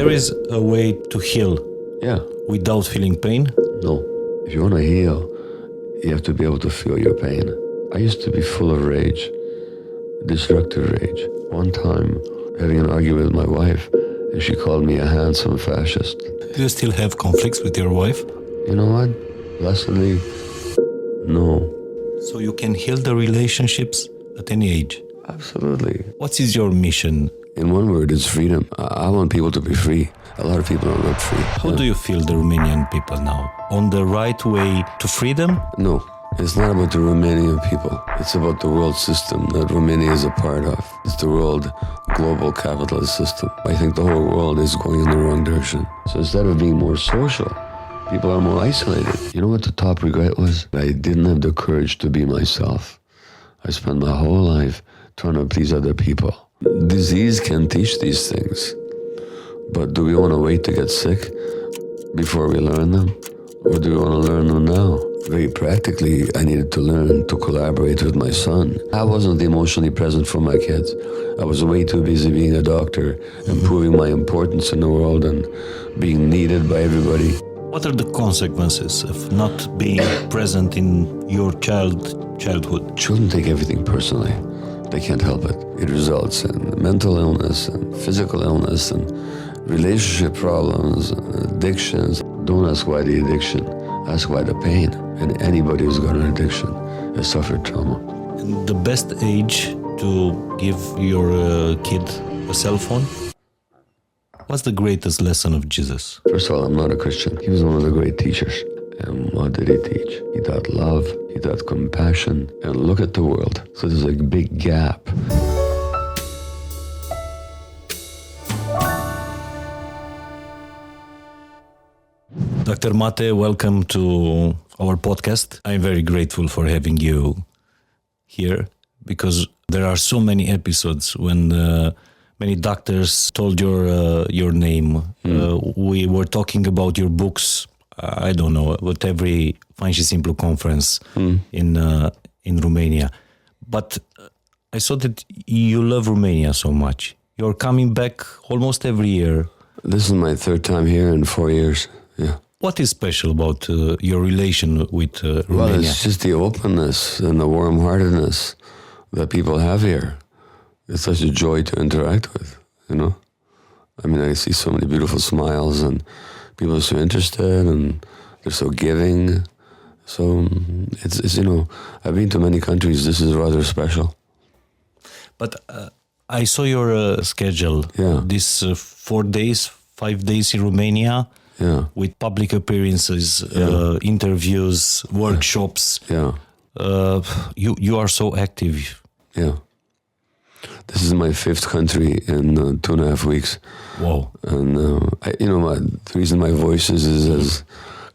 There is a way to heal. Yeah. Without feeling pain? No. If you want to heal, you have to be able to feel your pain. I used to be full of rage, destructive rage. One time, having an argument with my wife, and she called me a handsome fascist. Do you still have conflicts with your wife? You know what? Blessedly, no. So you can heal the relationships at any age? Absolutely. What is your mission? In one word, it's freedom. I want people to be free. A lot of people are not free. How do you feel the Romanian people now? On the right way to freedom? No. It's not about the Romanian people. It's about the world system that Romania is a part of. It's the world global capitalist system. I think the whole world is going in the wrong direction. So instead of being more social, people are more isolated. You know what the top regret was? I didn't have the courage to be myself. I spent my whole life trying to please other people. Disease can teach these things. But do we want to wait to get sick before we learn them? Or do we want to learn them now? Very practically, I needed to learn to collaborate with my son. I wasn't emotionally present for my kids. I was way too busy being a doctor and proving my importance in the world and being needed by everybody. What are the consequences of not being present in your childhood? Children take everything personally. They can't help it. It results in mental illness and physical illness and relationship problems, addictions. Don't ask why the addiction, ask why the pain. And anybody who's got an addiction has suffered trauma. And the best age to give your kid a cell phone? What's the greatest lesson of Jesus? First of all, I'm not a Christian. He was one of the great teachers. And what did he teach? He taught love, he taught compassion, and look at the world. So there's a big gap. Dr. Mate, welcome to our podcast. I'm very grateful for having you here because there are so many episodes when many doctors told your name. We were talking about your books. I don't know, at every Fain Simplu conference in Romania. But I saw that you love Romania so much. You're coming back almost every year. This is my third time here in 4 years. Yeah. What is special about your relation with Romania? Well, it's just the openness and the warm-heartedness that people have here. It's such a joy to interact with, you know? I mean, I see so many beautiful smiles and people are so interested and they're so giving. So it's you know, I've been to many countries. This is rather special. But I saw your schedule. Yeah. This 4 days, 5 days in Romania. Yeah. With public appearances, interviews, workshops. Yeah. You are so active. Yeah. This is my 5th country in 2.5 weeks. Wow. And the reason my voice is as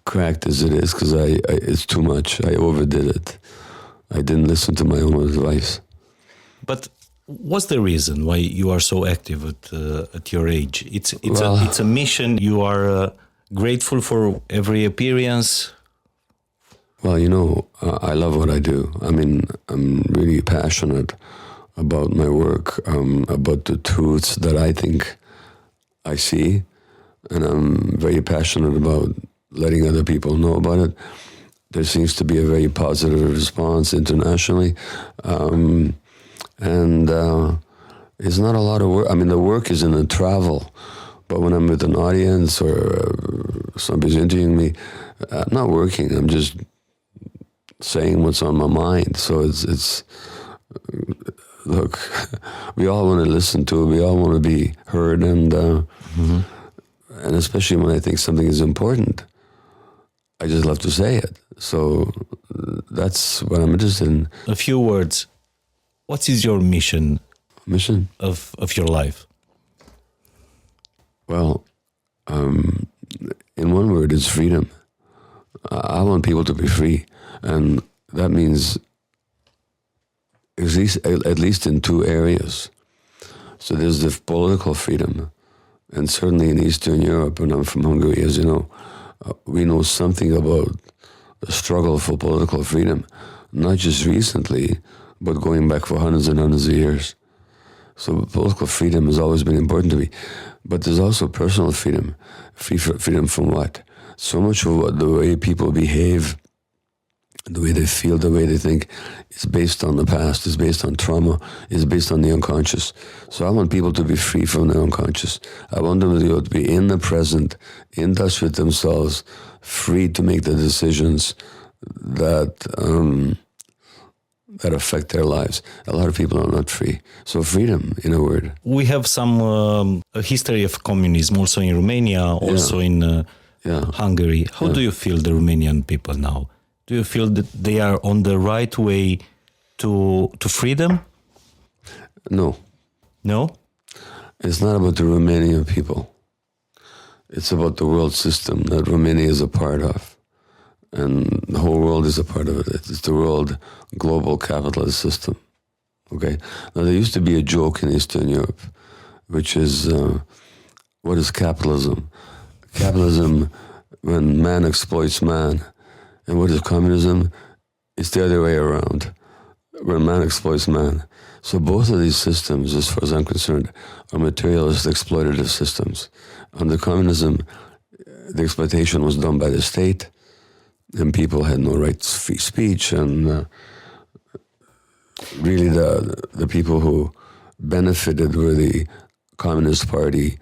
cracked as it is because it's too much. I overdid it. I didn't listen to my own advice. But what's the reason why you are so active at your age? It's a mission. You are grateful for every appearance. Well, you know, I love what I do. I mean, I'm really passionate about my work, about the truths that I think I see, and I'm very passionate about letting other people know about it. There seems to be a very positive response internationally, and it's not a lot of work. I mean, the work is in the travel, but when I'm with an audience or somebody's interviewing me, I'm not working. I'm just saying what's on my mind. So it's look, we all want to listen to it. We all want to be heard, and especially when I think something is important, I just love to say it. So that's what I'm interested in. A few words. What is your mission? Mission of your life? Well, in one word, it's freedom. I want people to be free, and that means at least in 2 areas. So there's the political freedom, and certainly in Eastern Europe, and I'm from Hungary, as you know, we know something about the struggle for political freedom, not just recently, but going back for hundreds and hundreds of years. So political freedom has always been important to me. But there's also personal freedom. Freedom from what? So much of what the way people behave, the way they feel, the way they think, is based on the past, is based on trauma, is based on the unconscious. So I want people to be free from the unconscious. I want them to be in the present, in touch with themselves, free to make the decisions that that affect their lives. A lot of people are not free. So freedom, in a word. We have some a history of communism also in Romania, also in Hungary. How do you feel the Romanian people now? Do you feel that they are on the right way to freedom? No. No? It's not about the Romanian people. It's about the world system that Romania is a part of. And the whole world is a part of it. It's the world global capitalist system. Okay? Now, there used to be a joke in Eastern Europe, which is, what is capitalism? Capitalism, when man exploits man. And what is communism? It's the other way around, when man exploits man. So both of these systems, as far as I'm concerned, are materialist exploitative systems. Under communism, the exploitation was done by the state, and people had no right to free speech, and really the people who benefited were the Communist Party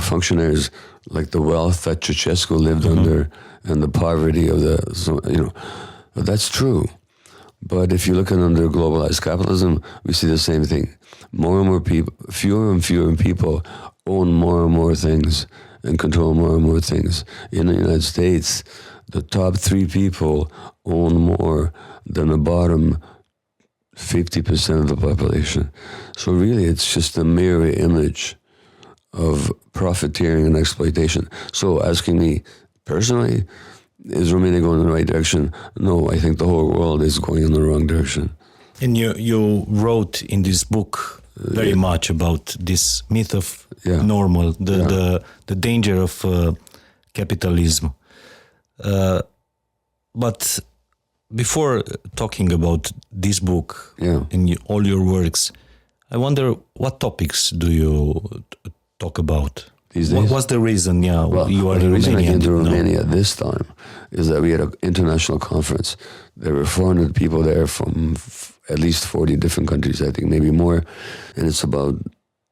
functionaries, like the wealth that Ceausescu lived under, and the poverty of but that's true. But if you look at under globalized capitalism, we see the same thing. More and more people, fewer and fewer people own more and more things and control more and more things. In the United States, the top 3 people own more than the bottom 50% of the population. So really, it's just a mirror image of profiteering and exploitation. So asking me personally, is Romania going in the right direction? No, I think the whole world is going in the wrong direction. And you wrote in this book very much about this myth of normal, the danger of capitalism. But before talking about this book and all your works, I wonder what topics do you talk about? These days? What's the reason? Well, you are the reason I came to Romania now. this time is that we had an international conference. There were 400 people there from at least 40 different countries, I think, maybe more. And it's about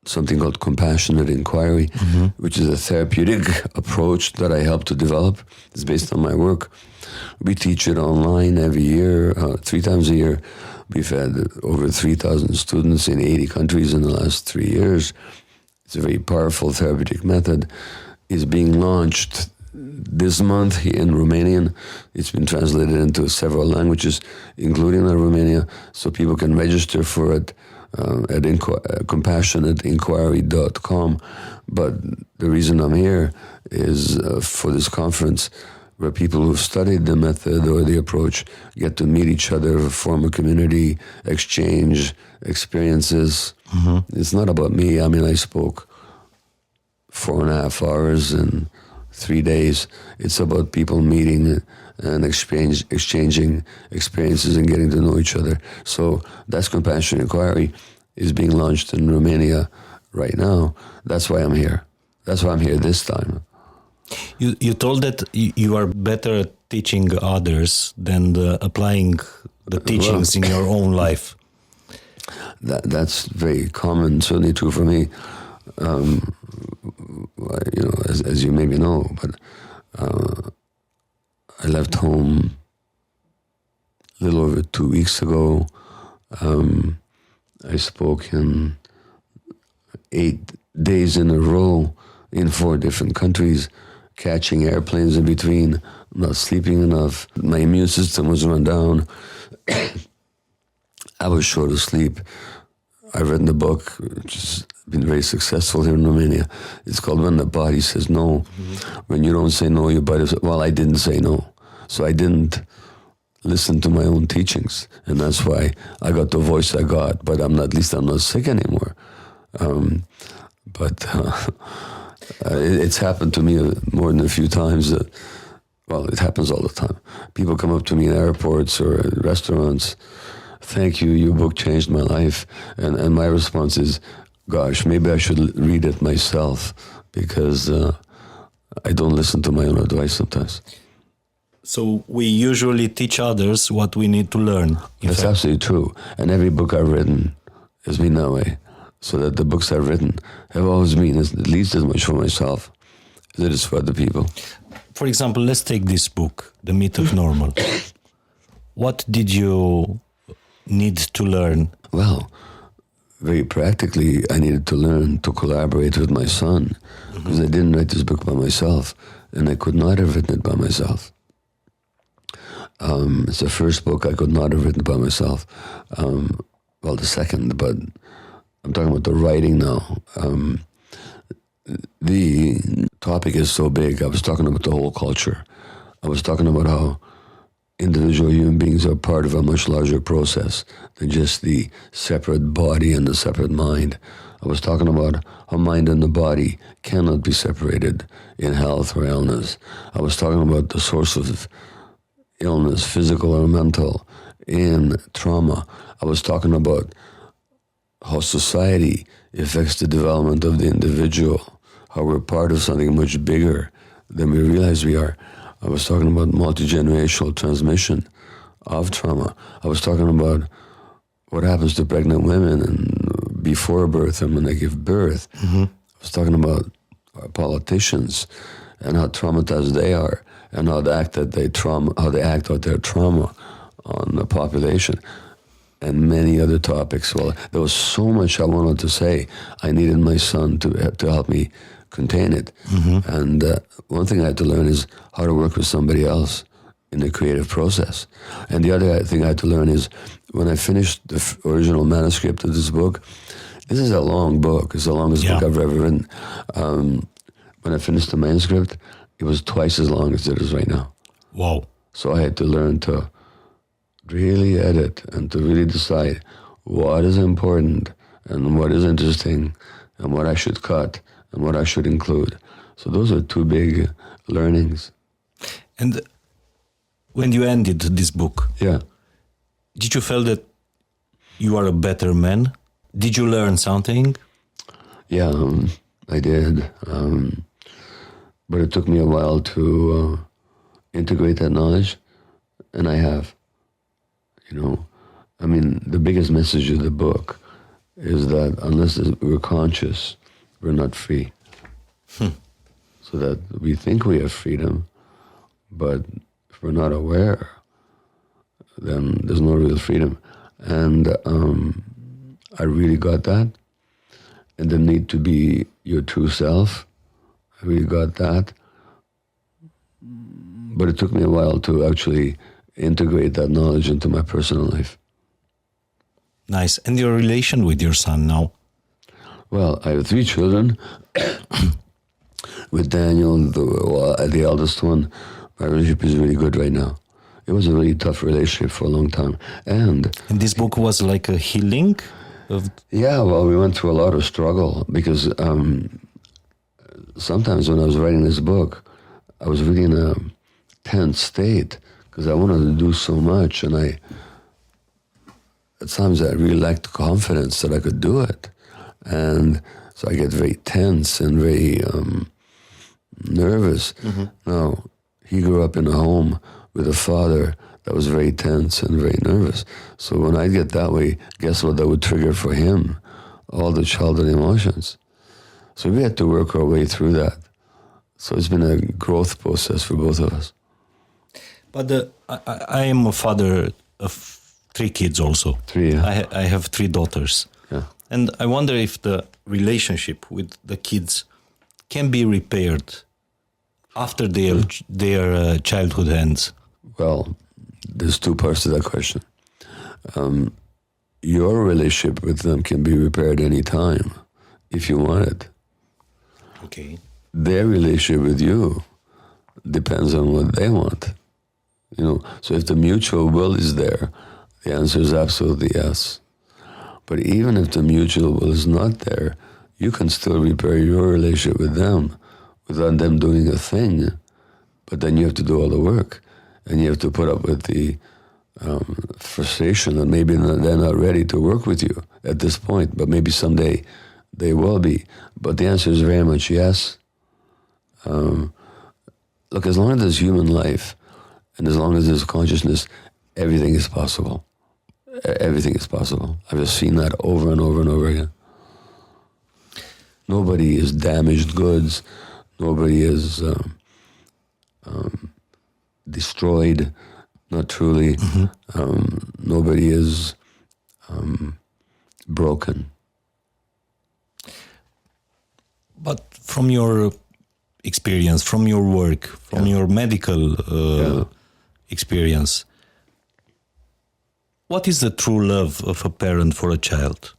something called compassionate inquiry, which is a therapeutic approach that I helped to develop. It's based on my work. We teach it online every year, 3 times a year. We've had over 3,000 students in 80 countries in the last 3 years. It's a very powerful therapeutic method. It's being launched this month in Romanian. It's been translated into several languages, including Romania, so people can register for it at compassionateinquiry.com. But the reason I'm here is for this conference, where people who've studied the method or the approach get to meet each other, form a community, exchange experiences. It's not about me. I mean, I spoke 4.5 hours in 3 days. It's about people meeting and exchanging experiences and getting to know each other. So that's Compassion Inquiry is being launched in Romania right now. That's why I'm here. That's why I'm here this time. You told that you are better at teaching others than applying the teachings in your own life. That's very common, certainly true for me. As you maybe know, but I left home a little over 2 weeks ago. I spoke in 8 days in a row in 4 different countries, catching airplanes in between, not sleeping enough. My immune system was run down. I was short of sleep. I've written a book, which has been very successful here in Romania. It's called When the Body Says No. When you don't say no, your body says, well, I didn't say no. So I didn't listen to my own teachings. And that's why I got the voice I got. But at least I'm not sick anymore. It's happened to me more than a few times. It happens all the time. People come up to me in airports or restaurants. Thank you, your book changed my life. And my response is, Gosh, maybe I should read it myself because I don't listen to my own advice sometimes. So we usually teach others what we need to learn. That's absolutely true. And every book I've written has been that way. So that the books I've written have always been at least as much for myself as it is for other people. For example, let's take this book, The Mitul Normal. What did you need to learn? Well, very practically, I needed to learn to collaborate with my son because I didn't write this book by myself, and I could not have written it by myself. It's the first book I could not have written by myself. Well, the second, but I'm talking about the writing now. The topic is so big. I was talking about the whole culture. I was talking about how individual human beings are part of a much larger process than just the separate body and the separate mind. I was talking about how mind and the body cannot be separated in health or illness. I was talking about the source of illness, physical or mental, in trauma. I was talking about how society affects the development of the individual, how we're part of something much bigger than we realize we are. I was talking about multi-generational transmission of trauma. I was talking about what happens to pregnant women and before birth and when they give birth. I was talking about our politicians and how traumatized they are and how they act out their trauma on the population, and many other topics. Well, there was so much I wanted to say. I needed my son to help me contain it. And one thing I had to learn is how to work with somebody else in the creative process. And the other thing I had to learn is when I finished the original manuscript of this book, this is a long book. It's the longest book I've ever written. When I finished the manuscript, it was twice as long as it is right now. Wow. So I had to learn to really edit and to really decide what is important and what is interesting and what I should cut and what I should include. So those are two big learnings. And when you ended this book, did you feel that you are a better man? Did you learn something? Yeah, I did. But it took me a while to integrate that knowledge, and I have. I mean, the biggest message of the book is that unless we're conscious, we're not free. So that we think we have freedom, but if we're not aware, then there's no real freedom. And I really got that. And the need to be your true self, I really got that. But it took me a while to actually integrate that knowledge into my personal life. Nice. And your relation with your son now? Well, I have 3 children. With Daniel, the eldest one, my relationship is really good right now. It was a really tough relationship for a long time. And this book was like a healing? Yeah, well, we went through a lot of struggle because sometimes when I was writing this book, I was really in a tense state because I wanted to do so much, and at times I really lacked confidence that I could do it. And so I get very tense and very nervous. Now, he grew up in a home with a father that was very tense and very nervous. So when I get that way, guess what that would trigger for him? All the childhood emotions. So we had to work our way through that. So it's been a growth process for both of us. But I am a father of 3 kids also. 3, yeah. I have 3 daughters. Yeah. And I wonder if the relationship with the kids can be repaired after their childhood ends. Well, there's 2 parts to that question. Your relationship with them can be repaired anytime if you want it. Okay. Their relationship with you depends on what they want. So if the mutual will is there, the answer is absolutely yes. But even if the mutual will is not there, you can still repair your relationship with them without them doing a thing. But then you have to do all the work, and you have to put up with the frustration that maybe they're not ready to work with you at this point, but maybe someday They will be. But the answer is very much yes. Look, as long as there's human life and as long as there's consciousness, everything is possible. Everything is possible. I've just seen that over and over and over again. Nobody is damaged goods. Nobody is destroyed, not truly. Nobody is broken. But from your experience, from your work, from your medical experience, what is the true love of a parent for a child?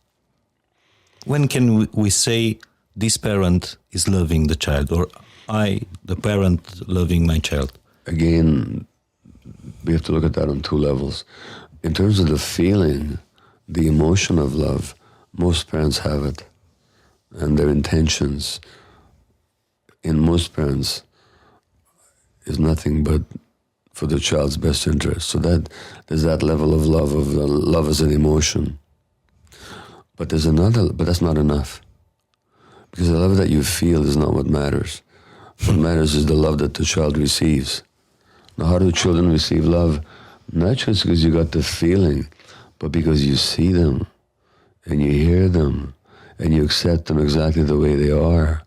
When can we say this parent is loving the child, or I, the parent, loving my child? Again, we have to look at that on two levels. In terms of the feeling, the emotion of love, most parents have it. And their intentions in most parents is nothing but for the child's best interest. So that there's that level of love as an emotion. But there's another, but that's not enough. Because the love that you feel is not what matters. What matters is the love that the child receives. Now, how do children receive love? Not just because you got the feeling, but because you see them and you hear them and you accept them exactly the way they are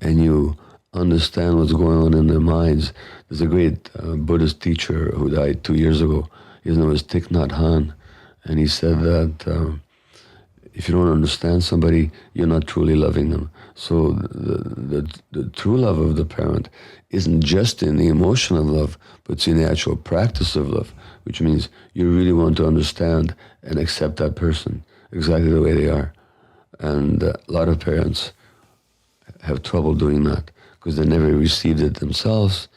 and you understand what's going on in their minds. There's a great Buddhist teacher who died 2 years ago. His name was Thich Nhat Hanh, and he said that if you don't understand somebody, you're not truly loving them. So the true love of the parent isn't just in the emotion of love, but it's in the actual practice of love, which means you really want to understand and accept that person exactly the way they are. And a lot of parents have trouble doing that because they never received it themselves,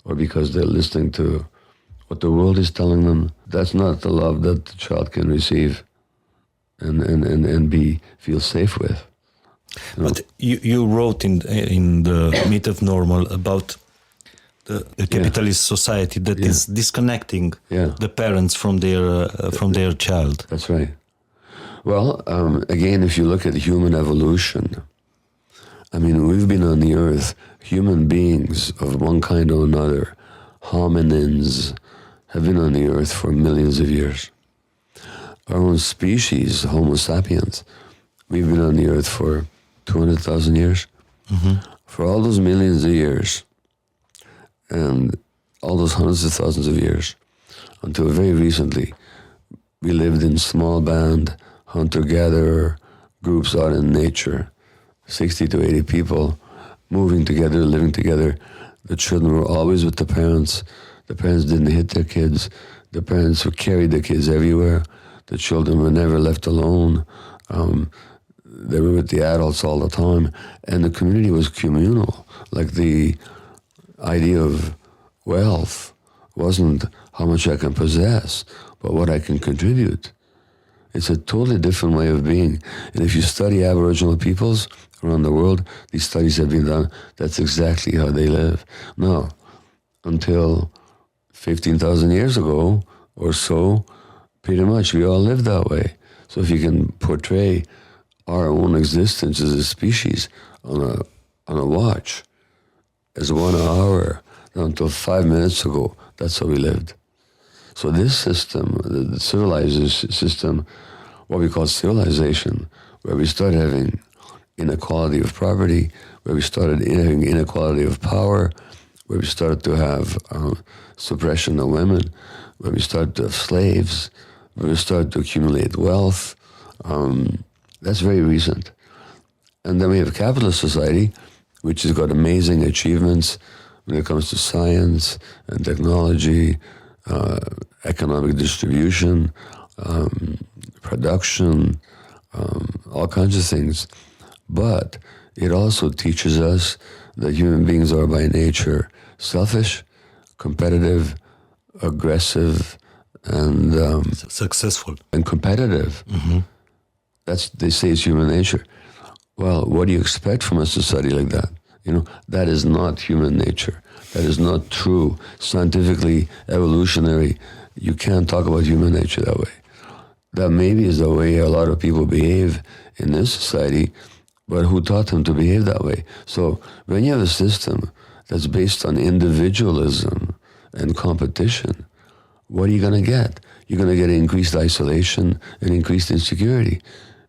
or because they're listening to what the world is telling them. That's not the love that the child can receive and feel safe with. You know? But you wrote in the Myth of Normal about the capitalist society that is disconnecting the parents from their child. That's right. Well, again, if you look at human evolution, I mean, we've been on the earth, human beings of one kind or another, hominins, have been on the earth for millions of years. Our own species, Homo sapiens, we've been on the earth for 200,000 years. For all those millions of years and all those hundreds of thousands of years, until very recently, we lived in small band, hunter-gatherer groups out in nature, 60 to 80 people moving together, living together. The children were always with the parents. The parents didn't hit their kids. The parents carried the kids everywhere. The children were never left alone. They were with the adults all the time. And the community was communal. Like the idea of wealth wasn't how much I can possess, but what I can contribute. It's a totally different way of being. And if you study Aboriginal peoples around the world, these studies have been done, that's exactly how they live. Now, until 15,000 years ago or so, pretty much we all lived that way. So if you can portray our own existence as a species on a watch as 1 hour until 5 minutes ago, that's how we lived. So this system, the civilized system, what we call civilization, where we started having inequality of property, where we started having inequality of power, where we started to have suppression of women, where we started to have slaves, where we started to accumulate wealth, that's very recent. And then we have capitalist society, which has got amazing achievements when it comes to science and technology, economic distribution, production, all kinds of things. But it also teaches us that human beings are by nature selfish, competitive, aggressive, and successful and competitive. They say it's human nature. Well, what do you expect from a society like that? You know, that is not human nature. That is not true. Scientifically, evolutionary, you can't talk about human nature that way. That maybe is the way a lot of people behave in this society, But who taught them to behave that way? So when you have a system that's based on individualism and competition, what are you going to get? You're going to get increased isolation and increased insecurity,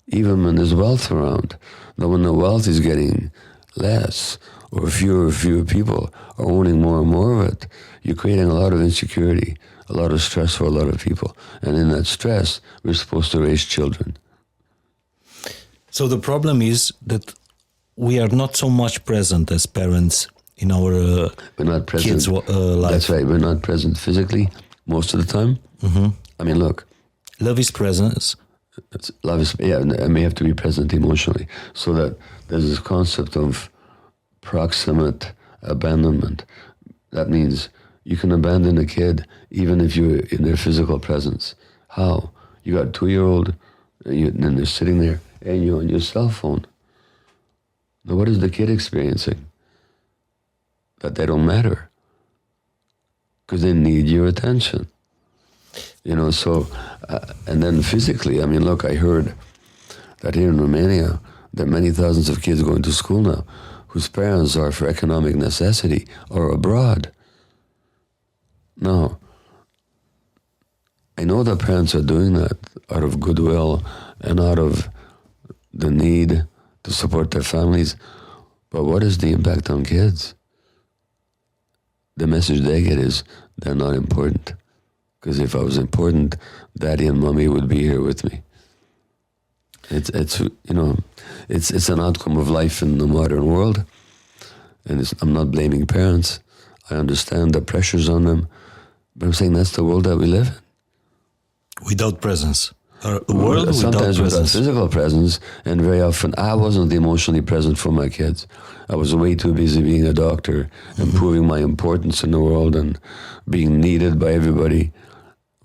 even when there's wealth around. Now, when the wealth is getting less, or fewer people are owning more and more of it, you're creating a lot of insecurity, a lot of stress for a lot of people. And in that stress, we're supposed to raise children. So the problem is that we are not so much present as parents in our we're not present. kids' life. That's right. We're not present physically most of the time. Mm-hmm. I mean, look. Love is presence. Love is, yeah, and we have to be present emotionally. So that there's this concept of proximate abandonment. That means you can abandon a kid even if you're in their physical presence. How? You got a 2-year-old, and they're sitting there, and you're on your cell phone. Now, what is the kid experiencing? That they don't matter. Because they need your attention. You know, so, and then physically, I mean, look, I heard that here in Romania, there are many thousands of kids going to school now whose parents are, for economic necessity, or abroad. Now, I know that parents are doing that out of goodwill and out of the need to support their families, but what is the impact on kids? The message they get is, they're not important. Because if I was important, Daddy and Mommy would be here with me. It's you know, it's an outcome of life in the modern world, and I'm not blaming parents. I understand the pressures on them, but I'm saying that's the world that we live in. Without presence. A world sometimes without presence. Physical presence, and very often I wasn't emotionally present for my kids. I was way too busy being a doctor and proving my importance in the world and being needed by everybody.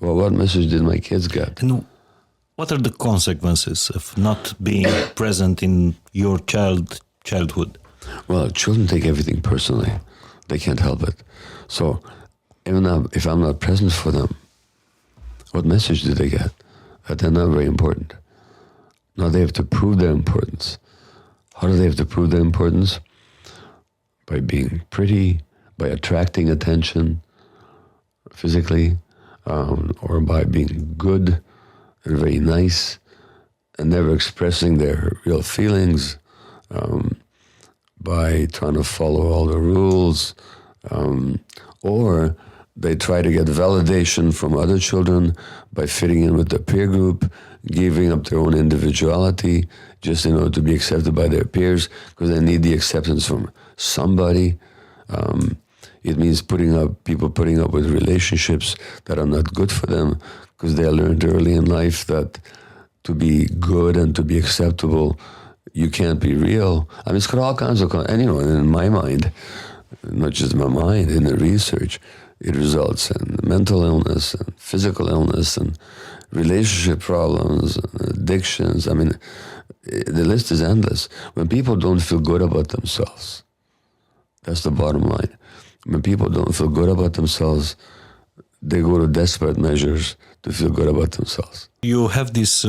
Well, what message did my kids get? And what are the consequences of not being present in your childhood? Well, children take everything personally. They can't help it. So even if I'm not present for them, what message do they get? That they're not very important. Now they have to prove their importance. How do they have to prove their importance? By being pretty, by attracting attention physically, or by being good and very nice and never expressing their real feelings, by trying to follow all the rules, or they try to get validation from other children by fitting in with the peer group, giving up their own individuality just in order to be accepted by their peers because they need the acceptance from somebody. It means people putting up with relationships that are not good for them because they learned early in life that to be good and to be acceptable, you can't be real. I mean, it's got all kinds of, and you know, in my mind, not just in my mind, in the research, it results in mental illness and physical illness and relationship problems and addictions. I mean, the list is endless. When people don't feel good about themselves, that's the bottom line. When people don't feel good about themselves, they go to desperate measures to feel good about themselves. You have this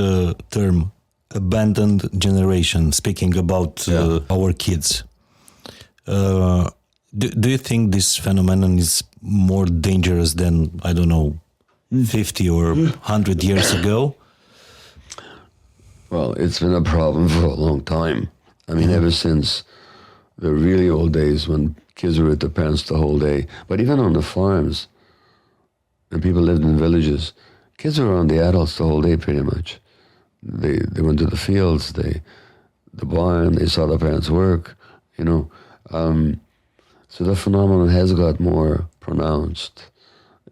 term, abandoned generation, speaking about our kids. Do you think this phenomenon is more dangerous than, I don't know, 50 or 100 years ago? Well, it's been a problem for a long time. I mean, ever since the really old days when kids were with their parents the whole day, but even on the farms, when people lived in villages, kids were around the adults the whole day pretty much. They went to the fields, the barn, they saw their parents work, you know. So the phenomenon has got more pronounced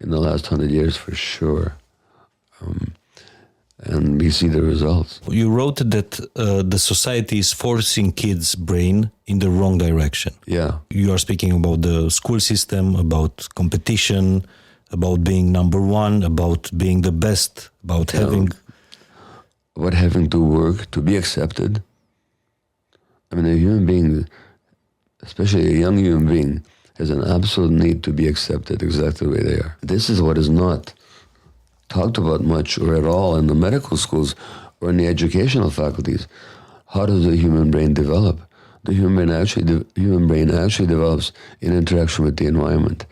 in the last 100 years for sure. And we see the results. You wrote that the society is forcing kids' brain in the wrong direction. Yeah. You are speaking about the school system, about competition, about being number one, about being the best, about having to work to be accepted. I mean, a human being, especially a young human being, has an absolute need to be accepted exactly the way they are. This is what is not talked about much or at all in the medical schools or in the educational faculties. how does the human brain develop? The human brain actually develops in interaction with the environment.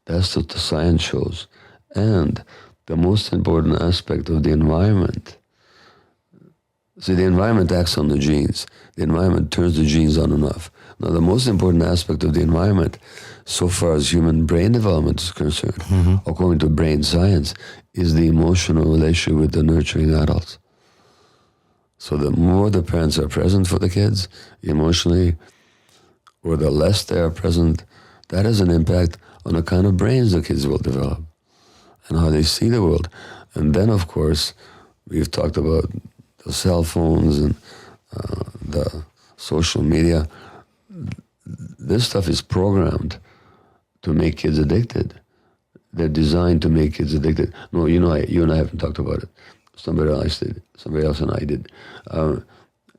That's what the science shows. And the most important aspect of the environment, see, the environment acts on the genes. The environment turns the genes on and off. Now, the most important aspect of the environment, so far as human brain development is concerned, according to brain science, is the emotional relationship with the nurturing adults. So the more the parents are present for the kids emotionally, or the less they are present, that has an impact on the kind of brains the kids will develop and how they see the world. And then, of course, we've talked about the cell phones and the social media. This stuff is programmed to make kids addicted. They're designed to make kids addicted. No, you and I haven't talked about it. Somebody else and I did.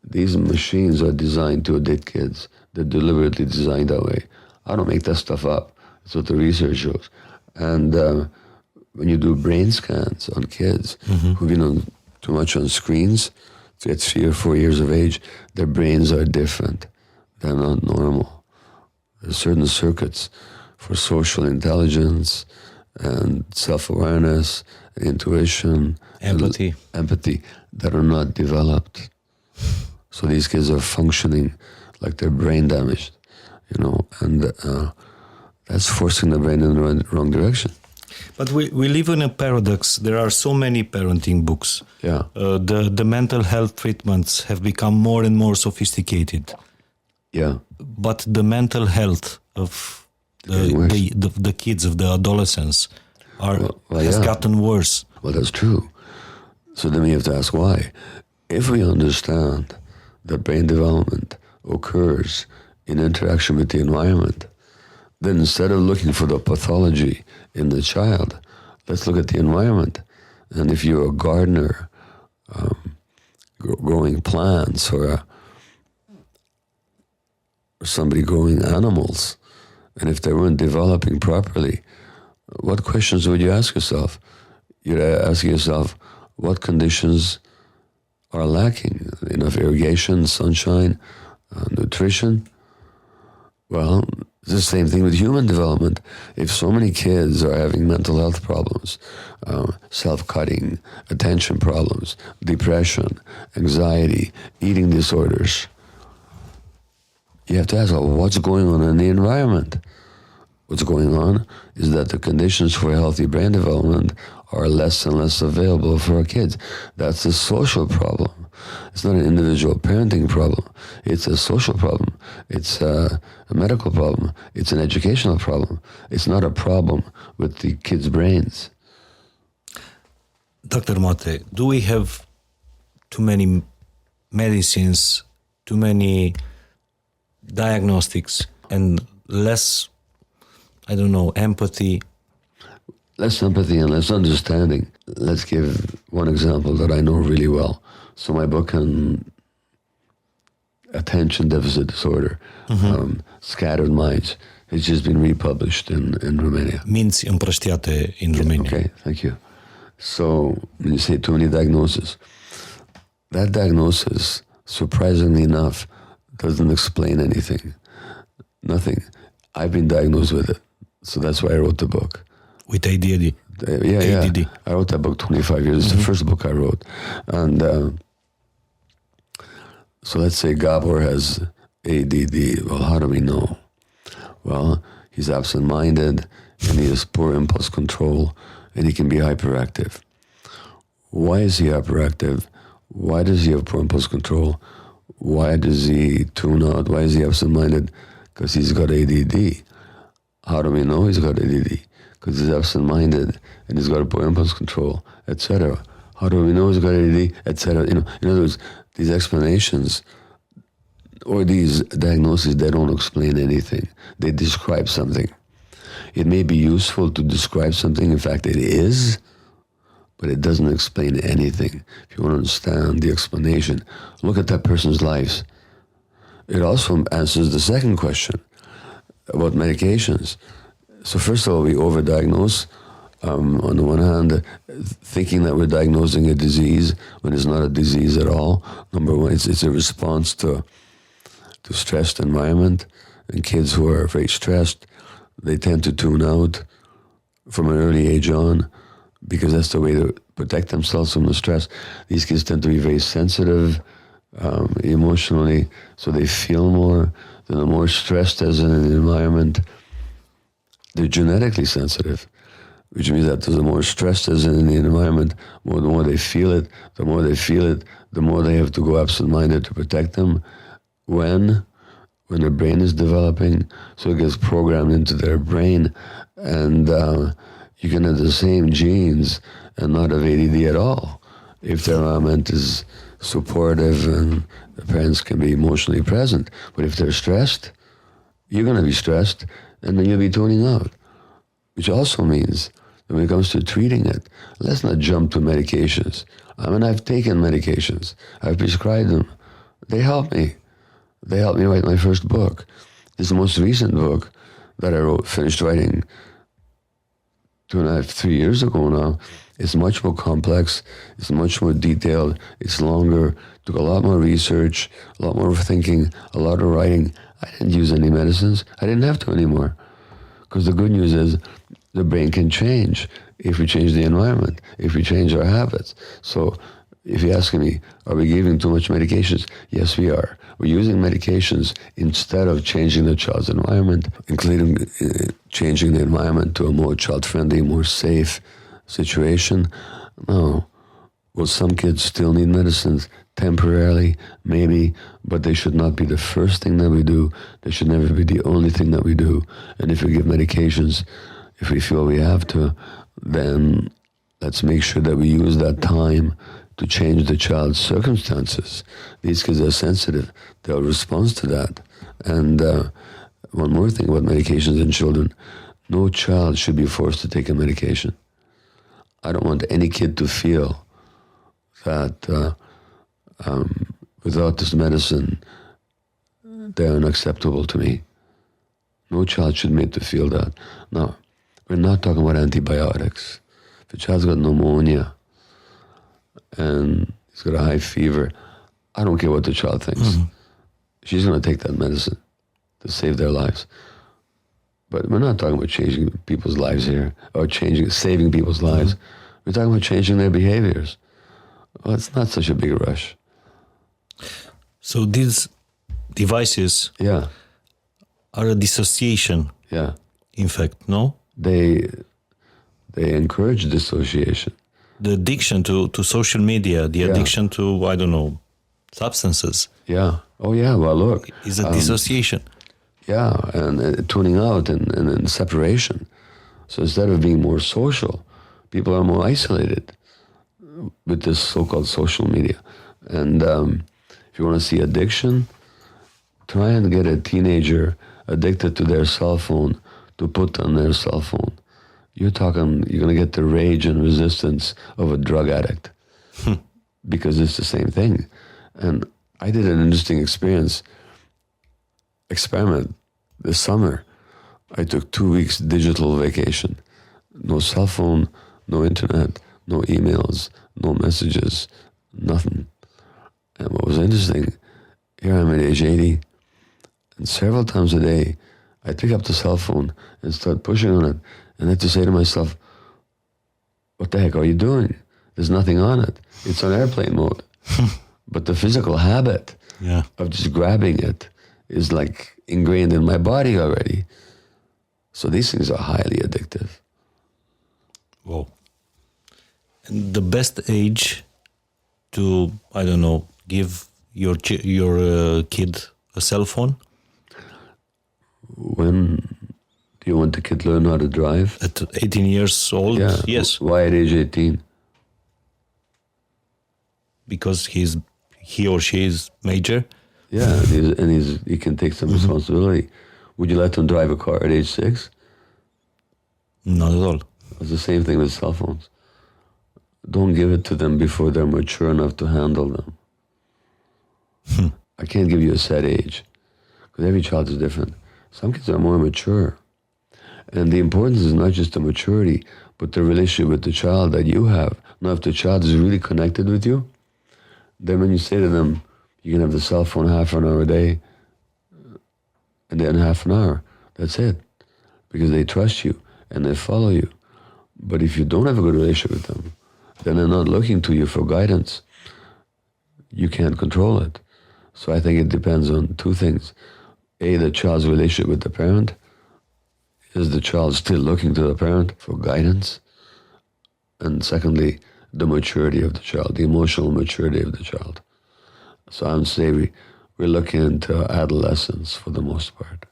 These machines are designed to addict kids. They're deliberately designed that way. I don't make that stuff up. It's what the research shows. And when you do brain scans on kids who've been on too much on screens, at 3 or 4 years of age, their brains are different. They're not normal. There's certain circuits for social intelligence and self-awareness, and intuition, empathy that are not developed. So these kids are functioning like they're brain damaged, and that's forcing the brain in the wrong direction. But we live in a paradox. There are so many parenting books. Yeah. The mental health treatments have become more and more sophisticated. Yeah. But the mental health of the kids, of the adolescents, has gotten worse. Well, that's true. So then we have to ask why. If we understand that brain development occurs in interaction with the environment, then instead of looking for the pathology in the child, let's look at the environment. And if you're a gardener growing plants, or somebody growing animals, and if they weren't developing properly, what questions would you ask yourself? You'd ask yourself, what conditions are lacking? Enough irrigation, sunshine, nutrition? Well, it's the same thing with human development. If so many kids are having mental health problems, self-cutting, attention problems, depression, anxiety, eating disorders, you have to ask, what's going on in the environment? What's going on is that the conditions for healthy brain development are less and less available for our kids. That's a social problem. It's not an individual parenting problem. It's a social problem. It's a medical problem. It's an educational problem. It's not a problem with the kids' brains. Dr. Mate, do we have too many medicines, too many diagnostics, and less, empathy? Less empathy and less understanding. Let's give one example that I know really well. So my book on attention deficit disorder, Scattered Minds, has just been republished in Romania. Minți împrăștiate in Romania. Okay, thank you. So when you say too many diagnoses, that diagnosis, surprisingly enough, doesn't explain anything. Nothing. I've been diagnosed with it. So that's why I wrote the book. With ADHD? Yeah. I wrote that book 25 years. It's the first book I wrote. And so let's say Gabor has ADD. Well, how do we know? Well, he's absent-minded, and he has poor impulse control, and he can be hyperactive. Why is he hyperactive? Why does he have poor impulse control? Why does he tune out? Why is he absent-minded? Because he's got ADD. How do we know he's got ADD? Because he's absent-minded and he's got a poor impulse control, etc. How do we know he's got ADD, etc.? In other words, these explanations or these diagnoses, they don't explain anything. They describe something. It may be useful to describe something. In fact, it is, but it doesn't explain anything. If you want to understand the explanation, look at that person's lives. It also answers the second question about medications. So first of all, we overdiagnose On the one hand, thinking that we're diagnosing a disease when it's not a disease at all. Number one, it's a response to stressed environment. And kids who are very stressed, they tend to tune out from an early age on because that's the way to protect themselves from the stress. These kids tend to be very sensitive emotionally, so they feel more. They're more stressed as in an environment. They're genetically sensitive, which means that there's more stress as in the environment, the more they feel it, the more they have to go absent-minded to protect them when their brain is developing, so it gets programmed into their brain, and you can have the same genes and not have ADD at all if their environment is supportive and the parents can be emotionally present. But if they're stressed, you're going to be stressed, and then you'll be tuning out, which also means that when it comes to treating it, let's not jump to medications. I mean, I've taken medications. I've prescribed them. They help me. They helped me write my first book. This is the most recent book that I finished writing 2.5, 3 years ago now. It's much more complex. It's much more detailed. It's longer. Took a lot more research, a lot more thinking, a lot of writing. I didn't use any medicines. I didn't have to anymore. Because the good news is the brain can change if we change the environment, if we change our habits. So if you're asking me, are we giving too much medications? Yes, we are. We're using medications instead of changing the child's environment, including changing the environment to a more child-friendly, more safe situation. No. Well, some kids still need medicines temporarily, maybe, but they should not be the first thing that we do. They should never be the only thing that we do. And if we give medications, if we feel we have to, then let's make sure that we use that time to change the child's circumstances. These kids are sensitive. They'll respond to that. And one more thing about medications in children. No child should be forced to take a medication. I don't want any kid to feel that without this medicine, they're unacceptable to me. No child should be made to feel that. Now, we're not talking about antibiotics. If a child's got pneumonia and he's got a high fever, I don't care what the child thinks. Mm-hmm. She's going to take that medicine to save their lives. But we're not talking about changing people's lives here, or saving people's lives. Mm-hmm. We're talking about changing their behaviors. Well, it's not such a big rush. So these devices are a dissociation. Yeah. In fact, no? They encourage dissociation. The addiction to social media, the addiction to, I don't know, substances. Yeah. Oh, yeah. Well, look. Is a dissociation. Yeah, and tuning out and separation. So instead of being more social, people are more isolated with this so-called social media. And if you want to see addiction, try and get a teenager addicted to their cell phone to put on their cell phone. You're going to get the rage and resistance of a drug addict because it's the same thing. And I did an interesting experiment this summer. I took 2 weeks digital vacation. No cell phone, no internet, no emails, no messages, nothing. And what was interesting, here I'm at age 80, and several times a day, I pick up the cell phone and start pushing on it, and I have to say to myself, what the heck are you doing? There's nothing on it. It's on airplane mode. But the physical habit of just grabbing it is like ingrained in my body already. So these things are highly addictive. Whoa. And the best age to, I don't know, give your kid a cell phone? When do you want the kid to learn how to drive? At 18 years old? Yeah. Yes. Why at age 18? Because he or she is major? Yeah, he can take some responsibility. Would you let him drive a car at age 6? Not at all. It's the same thing with cell phones. Don't give it to them before they're mature enough to handle them. I can't give you a set age, because every child is different. Some kids are more mature. And the importance is not just the maturity, but the relationship with the child that you have. Now, if the child is really connected with you, then when you say to them, you can have the cell phone half an hour a day, and then half an hour, that's it. Because they trust you and they follow you. But if you don't have a good relationship with them, then they're not looking to you for guidance. You can't control it. So I think it depends on two things. A, the child's relationship with the parent. Is the child still looking to the parent for guidance? And secondly, the maturity of the child, the emotional maturity of the child. So I would say we're looking into adolescence for the most part.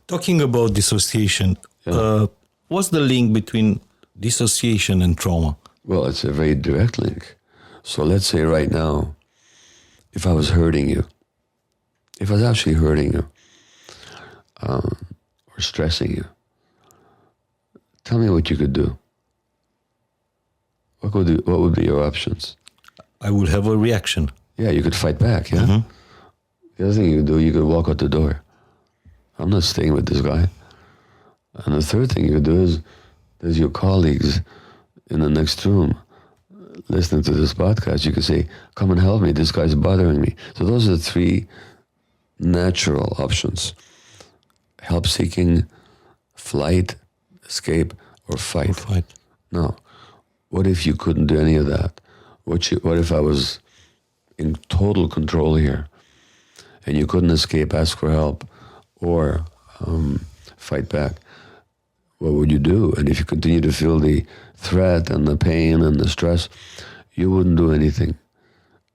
Talking about dissociation, what's the link between dissociation and trauma? Well, it's a very direct link. So let's say right now, if I was hurting you, if I was actually hurting you, or stressing you, tell me what you could do. What would be your options? I would have a reaction. Yeah, you could fight back, yeah? Mm-hmm. The other thing you could do, you could walk out the door. I'm not staying with this guy. And the third thing you could do is, there's your colleagues in the next room listening to this podcast. You could say, come and help me, this guy's bothering me. So those are the three natural options. Help-seeking, flight, escape, or fight. Now, what if you couldn't do any of that? What if I was in total control here and you couldn't escape, ask for help, or fight back? What would you do? And if you continue to feel the threat and the pain and the stress, you wouldn't do anything.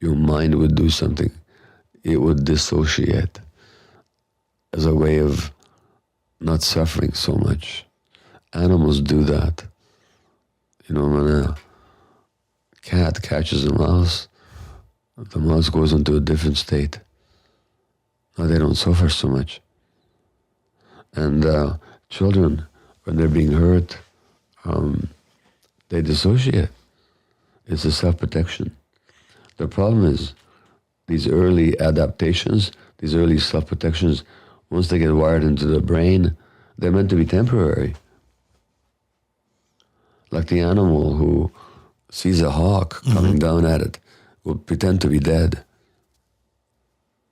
Your mind would do something. It would dissociate as a way of not suffering so much. Animals do that. You know, when a cat catches a mouse, the mouse goes into a different state. Now they don't suffer so much. And children, when they're being hurt, they dissociate. It's a self-protection. The problem is these early adaptations, these early self-protections, once they get wired into the brain, they're meant to be temporary. Like the animal who sees a hawk coming down at it will pretend to be dead.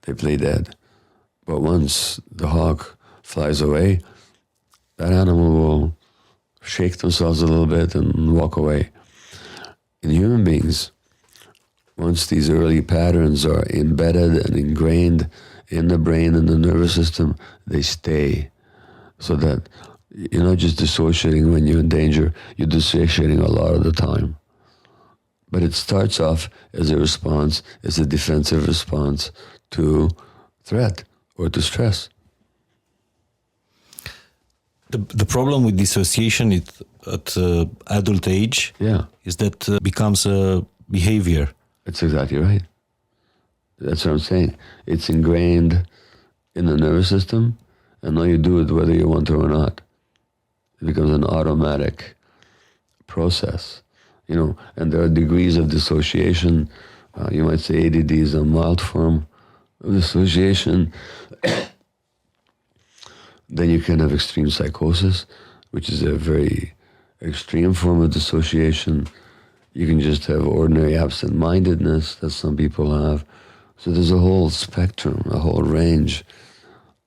They play dead. But once the hawk flies away, that animal will shake themselves a little bit and walk away. In human beings, once these early patterns are embedded and ingrained in the brain and the nervous system, they stay. So that you're not just dissociating when you're in danger, you're dissociating a lot of the time. But it starts off as a response, as a defensive response to threat or to stress. The problem with dissociation at adult age is that becomes a behavior. That's exactly right. That's what I'm saying. It's ingrained in the nervous system, and now you do it whether you want to or not. It becomes an automatic process, you know, and there are degrees of dissociation. You might say ADD is a mild form of dissociation. Then you can have extreme psychosis, which is a very extreme form of dissociation. You can just have ordinary absent-mindedness that some people have. So there's a whole spectrum, a whole range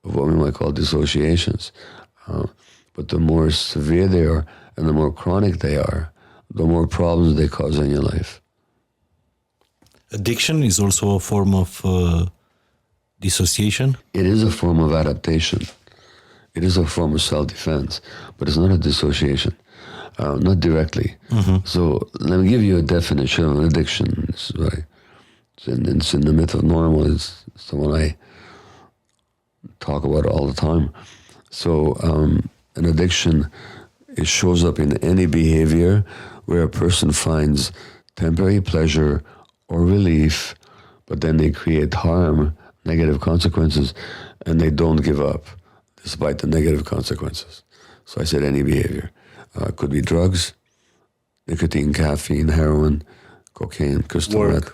of what we might call dissociations. But the more severe they are and the more chronic they are, the more problems they cause in your life. Addiction is also a form of dissociation? It is a form of adaptation. It is a form of self-defense, but it's not a dissociation, not directly. So let me give you a definition of an addiction. It's in the myth of normal. It's the one I talk about all the time. So an addiction, it shows up in any behavior where a person finds temporary pleasure or relief, but then they create harm, negative consequences, and they don't give up despite the negative consequences. So I said any behavior. It could be drugs, nicotine, caffeine, heroin, cocaine, crystal meth.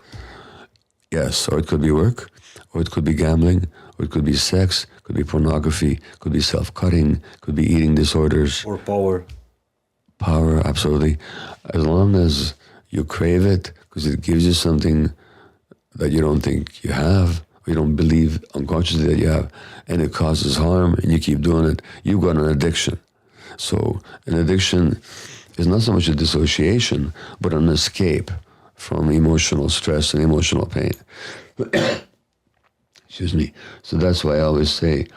Yes, or it could be work, or it could be gambling, or it could be sex, could be pornography, could be self-cutting, could be eating disorders. Or power. power, absolutely. As long as you crave it, because it gives you something that you don't think you have, or you don't believe unconsciously that you have, and it causes harm, and you keep doing it, you've got an addiction. So an addiction is not so much a dissociation, but an escape from emotional stress and emotional pain. Excuse me. So that's why I always say,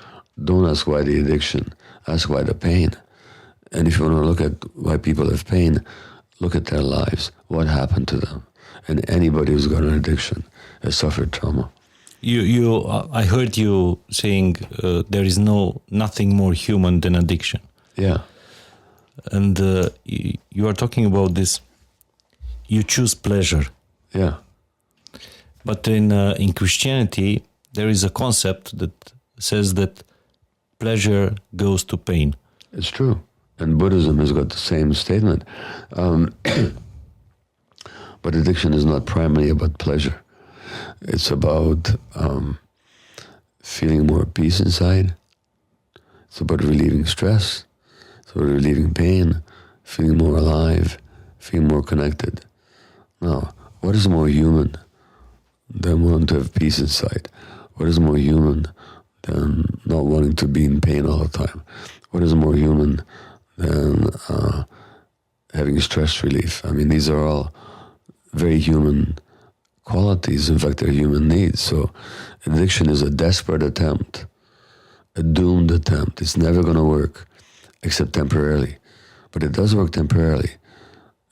don't ask why the addiction, ask why the pain. And if you want to look at why people have pain, look at their lives, what happened to them. And anybody who's got an addiction has suffered trauma. I heard you saying there is nothing more human than addiction. Yeah. And you are talking about this, you choose pleasure. Yeah. But in Christianity, there is a concept that says that pleasure goes to pain. It's true. And Buddhism has got the same statement. But addiction is not primarily about pleasure. It's about feeling more peace inside. It's about relieving stress. It's about relieving pain, feeling more alive, feeling more connected. Now, what is more human than wanting to have peace inside? What is more human than not wanting to be in pain all the time? What is more human than having stress relief? I mean, these are all very human qualities. In fact, they're human needs. So addiction is a desperate attempt, a doomed attempt. It's never going to work except temporarily. But it does work temporarily.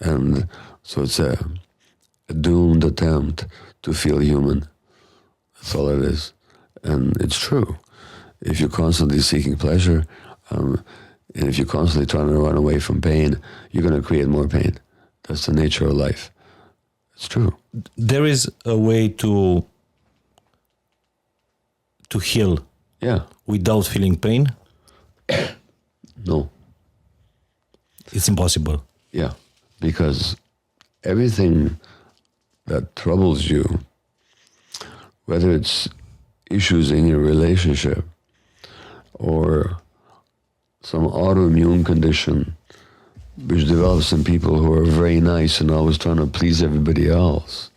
And so it's a doomed attempt to feel human. That's all it is. And it's true. If you're constantly seeking pleasure, and if you're constantly trying to run away from pain, you're going to create more pain. That's the nature of life. It's true. There is a way to heal. Yeah. Without feeling pain? No. It's impossible. Yeah. Because everything that troubles you, whether it's issues in your relationship or some autoimmune condition which develops in people who are very nice and always trying to please everybody else,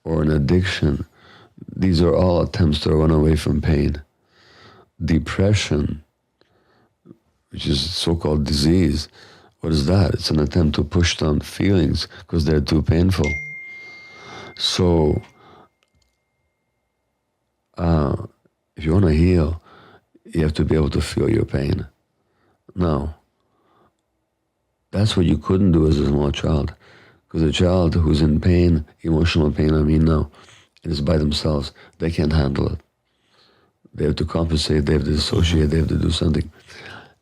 or an addiction, these are all attempts to run away from pain. Depression, which is so-called disease, what is that? It's an attempt to push down feelings because they're too painful. So, if you want to heal, you have to be able to feel your pain. Now, that's what you couldn't do as a small child. Because a child who's in pain, emotional pain, now, and is by themselves, they can't handle it. They have to compensate, they have to dissociate, they have to do something.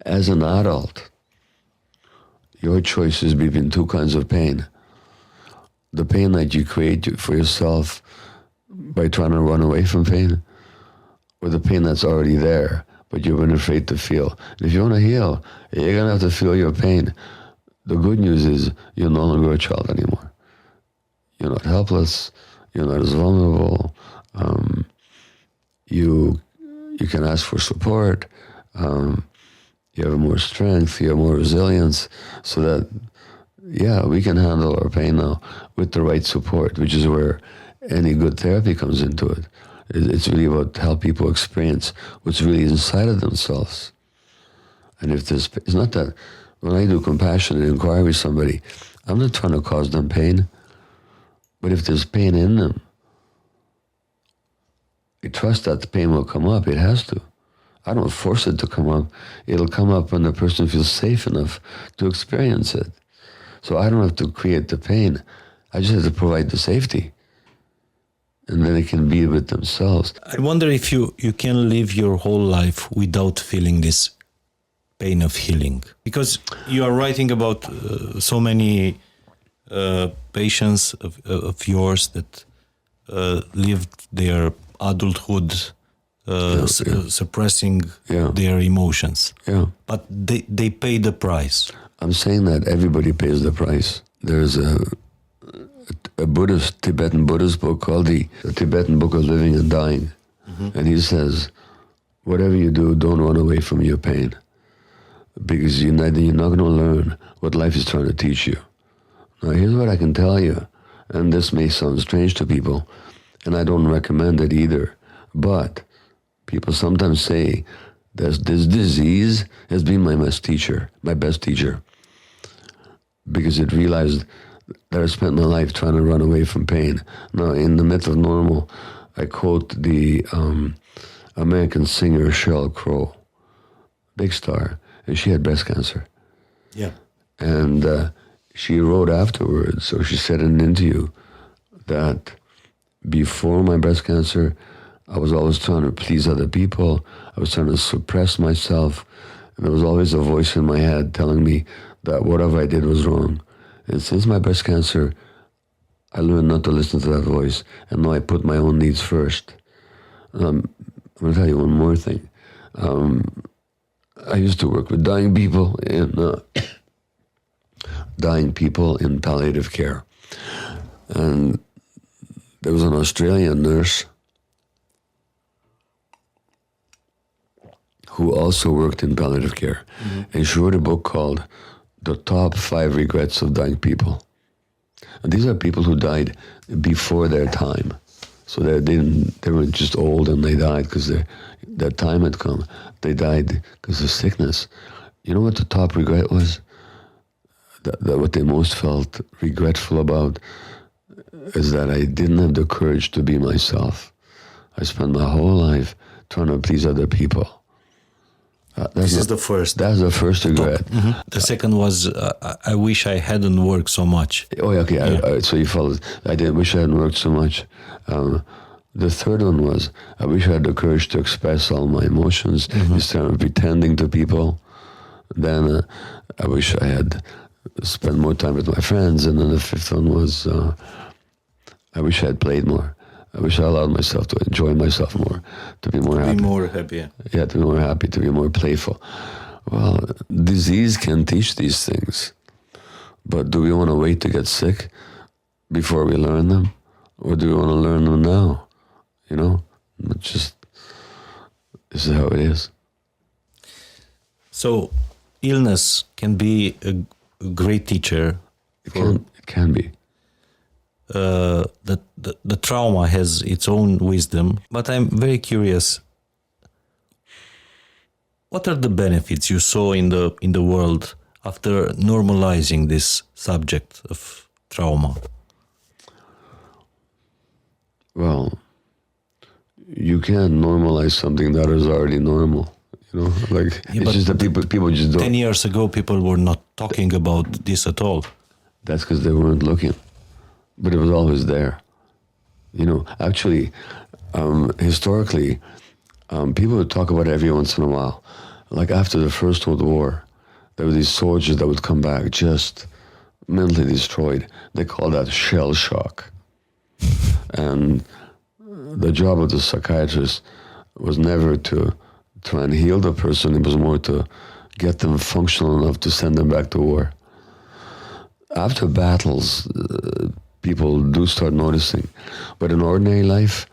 As an adult, your choice is between two kinds of pain. The pain that you create for yourself by trying to run away from pain, or the pain that's already there, but you've been afraid to feel. And if you want to heal, you're going to have to feel your pain. The good news is you're no longer a child anymore. You're not helpless. You're not as vulnerable. You can ask for support. You have more strength. You have more resilience. So that, we can handle our pain now with the right support, which is where any good therapy comes into it. It's really about how people experience what's really inside of themselves. And if there's, it's not that when I do compassionate inquiry with somebody, I'm not trying to cause them pain, but if there's pain in them, I trust that the pain will come up. It has to. I don't force it to come up. It'll come up when the person feels safe enough to experience it. So I don't have to create the pain. I just have to provide the safety. And then they can be with themselves. I wonder if you can live your whole life without feeling this pain of healing. Because you are writing about so many patients of yours that lived their adulthood suppressing their emotions. Yeah. But they pay the price. I'm saying that everybody pays the price. There's a Tibetan Buddhist book called the Tibetan Book of Living and Dying. Mm-hmm. And he says, whatever you do, don't run away from your pain. because you're not going to learn what life is trying to teach you. Now, here's what I can tell you, and this may sound strange to people, and I don't recommend it either, but people sometimes say that this disease has been my best teacher, because it realized that I spent my life trying to run away from pain. Now, in The Myth of Normal, I quote the American singer Sheryl Crow, big star, and she had breast cancer. Yeah. And she wrote afterwards, or she said in an interview, that before my breast cancer, I was always trying to please other people. I was trying to suppress myself. And there was always a voice in my head telling me that whatever I did was wrong. And since my breast cancer, I learned not to listen to that voice. And now I put my own needs first. I'm going to tell you one more thing. I used to work with dying people in palliative care. And there was an Australian nurse who also worked in palliative care. Mm-hmm. And she wrote a book called The Top 5 Regrets of Dying People. And these are people who died before their time. So they weren't just old and they died because their time had come. They died because of sickness. You know what the top regret was? That what they most felt regretful about is that I didn't have the courage to be myself. I spent my whole life trying to please other people. This is the first. That's the first regret. Mm-hmm. The second was, I wish I hadn't worked so much. Oh, yeah, okay. Yeah. So you followed. I wish I hadn't worked so much. The third one was, I wish I had the courage to express all my emotions instead of pretending to people. Then I wish I had spent more time with my friends. And then the fifth one was, I wish I had played more. I wish I allowed myself to enjoy myself more, to be more happy. Be more happy. Yeah, to be more happy, to be more playful. Well, disease can teach these things. But do we want to wait to get sick before we learn them? Or do we want to learn them now? You know? This is how it is. So, illness can be a great teacher. It can be. The trauma has its own wisdom, but I'm very curious. What are the benefits you saw in the world after normalizing this subject of trauma? Well, you can't normalize something that is already normal. You know, like it's just that people just don't. 10 years ago, people were not talking about this at all. That's because they weren't looking. But it was always there. You know, actually, historically, people would talk about it every once in a while. Like after the First World War, there were these soldiers that would come back just mentally destroyed. They called that shell shock. And the job of the psychiatrist was never to try and heal the person. It was more to get them functional enough to send them back to war. After battles, people do start noticing. But in ordinary life,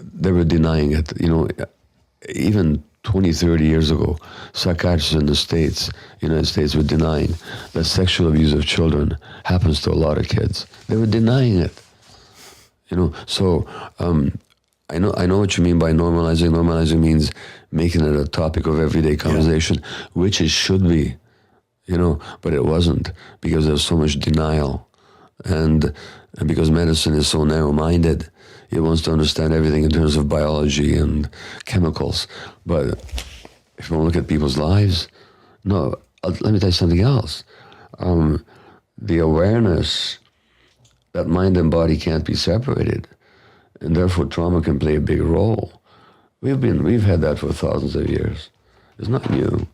they were denying it. You know, even 20, 30 years ago, psychiatrists in the United States were denying that sexual abuse of children happens to a lot of kids. They were denying it. You know, so I know what you mean by normalizing. Normalizing means making it a topic of everyday conversation, which it should be, you know, but it wasn't because there's so much denial. And because medicine is so narrow-minded, it wants to understand everything in terms of biology and chemicals. But if you want to look at people's lives, no, let me tell you something else. The awareness that mind and body can't be separated, and therefore trauma can play a big role. We've had that for thousands of years. It's not new.